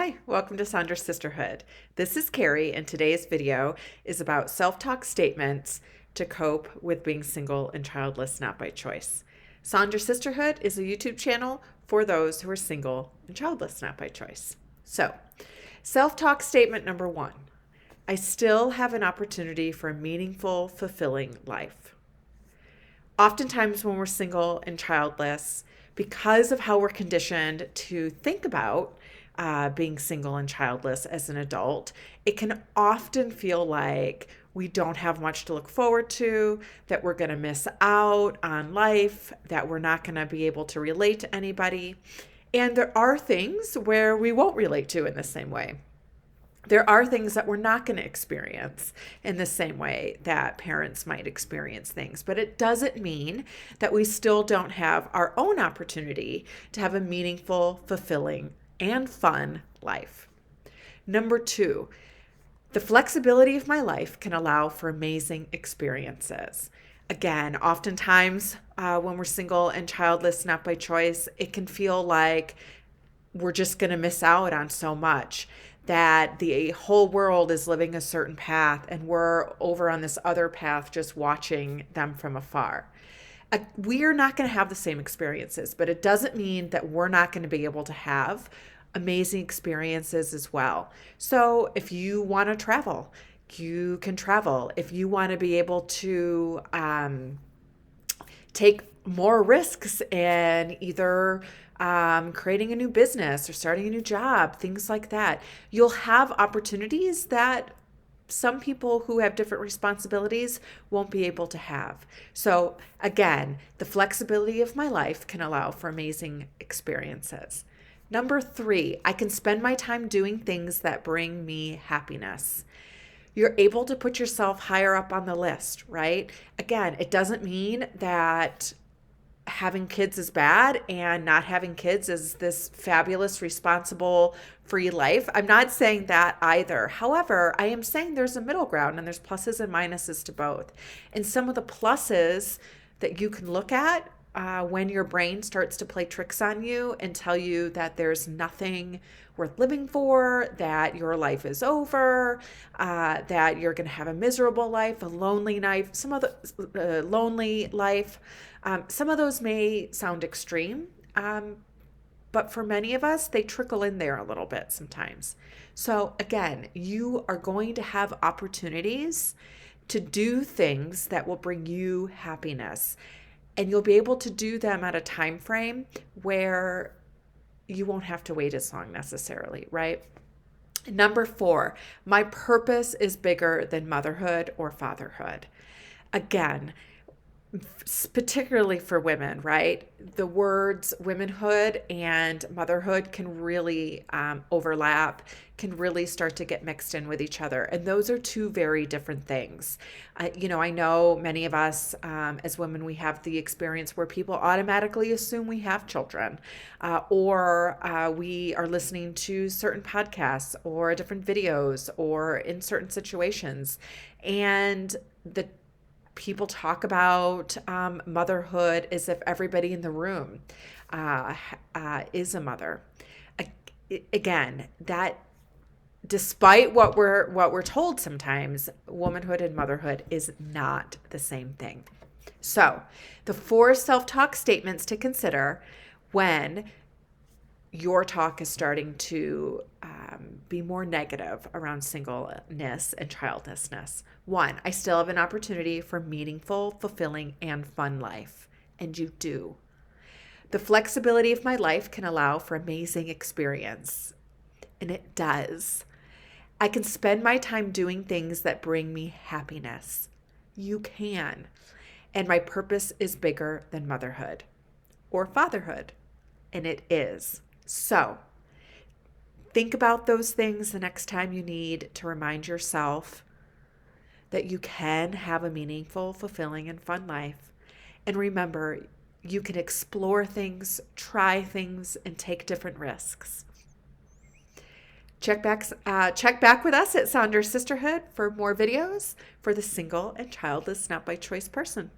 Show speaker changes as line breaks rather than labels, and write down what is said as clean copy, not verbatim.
Hi, welcome to Sandra's Sisterhood. This is Carrie, and today's video is about self-talk statements to cope with being single and childless, not by choice. Sandra's Sisterhood is a YouTube channel for those who are single and childless, not by choice. So, self-talk statement number 1. I still have an opportunity for a meaningful, fulfilling life. Oftentimes when we're single and childless, because of how we're conditioned to think about being single and childless as an adult, it can often feel like we don't have much to look forward to, that we're going to miss out on life, that we're not going to be able to relate to anybody. And there are things where we won't relate to in the same way. There are things that we're not going to experience in the same way that parents might experience things, but it doesn't mean that we still don't have our own opportunity to have a meaningful, fulfilling, and fun life. Number 2, the flexibility of my life can allow for amazing experiences. Again, oftentimes when we're single and childless, not by choice, it can feel like we're just going to miss out on so much, that the whole world is living a certain path and we're over on this other path just watching them from afar. We're not going to have the same experiences, but it doesn't mean that we're not going to be able to have amazing experiences as well. So if you want to travel, you can travel. If you want to be able to take more risks in either creating a new business or starting a new job, things like that, you'll have opportunities that some people who have different responsibilities won't be able to have. So again, the flexibility of my life can allow for amazing experiences. Number 3, I can spend my time doing things that bring me happiness. You're able to put yourself higher up on the list, right? Again, it doesn't mean that having kids is bad and not having kids is this fabulous, responsible, free life. I'm not saying that either. However, I am saying there's a middle ground and there's pluses and minuses to both. And some of the pluses that you can look at when your brain starts to play tricks on you and tell you that there's nothing worth living for, that your life is over, that you're going to have a miserable life, a lonely life, some of the lonely life. Some of those may sound extreme, but for many of us, they trickle in there a little bit sometimes. So again, you are going to have opportunities to do things that will bring you happiness. And you'll be able to do them at a time frame where you won't have to wait as long necessarily, right? Number 4, my purpose is bigger than motherhood or fatherhood. Again, particularly for women, right? The words womanhood and motherhood can really overlap, can really start to get mixed in with each other. And those are two very different things. I know many of us as women, we have the experience where people automatically assume we have children, or we are listening to certain podcasts or different videos or in certain situations. And the people talk about motherhood as if everybody in the room is a mother. Again, that despite what we're told sometimes, womanhood and motherhood is not the same thing. So, the 4 self-talk statements to consider when your talk is starting to be more negative around singleness and childlessness. 1, I still have an opportunity for meaningful, fulfilling, and fun life. And you do. The flexibility of my life can allow for amazing experience. And it does. I can spend my time doing things that bring me happiness. You can. And my purpose is bigger than motherhood or fatherhood. And it is. So, think about those things the next time you need to remind yourself that you can have a meaningful, fulfilling, and fun life. And remember, you can explore things, try things, and take different risks. Check back with us at Sandra's Sisterhood for more videos for the single and childless, not by choice person.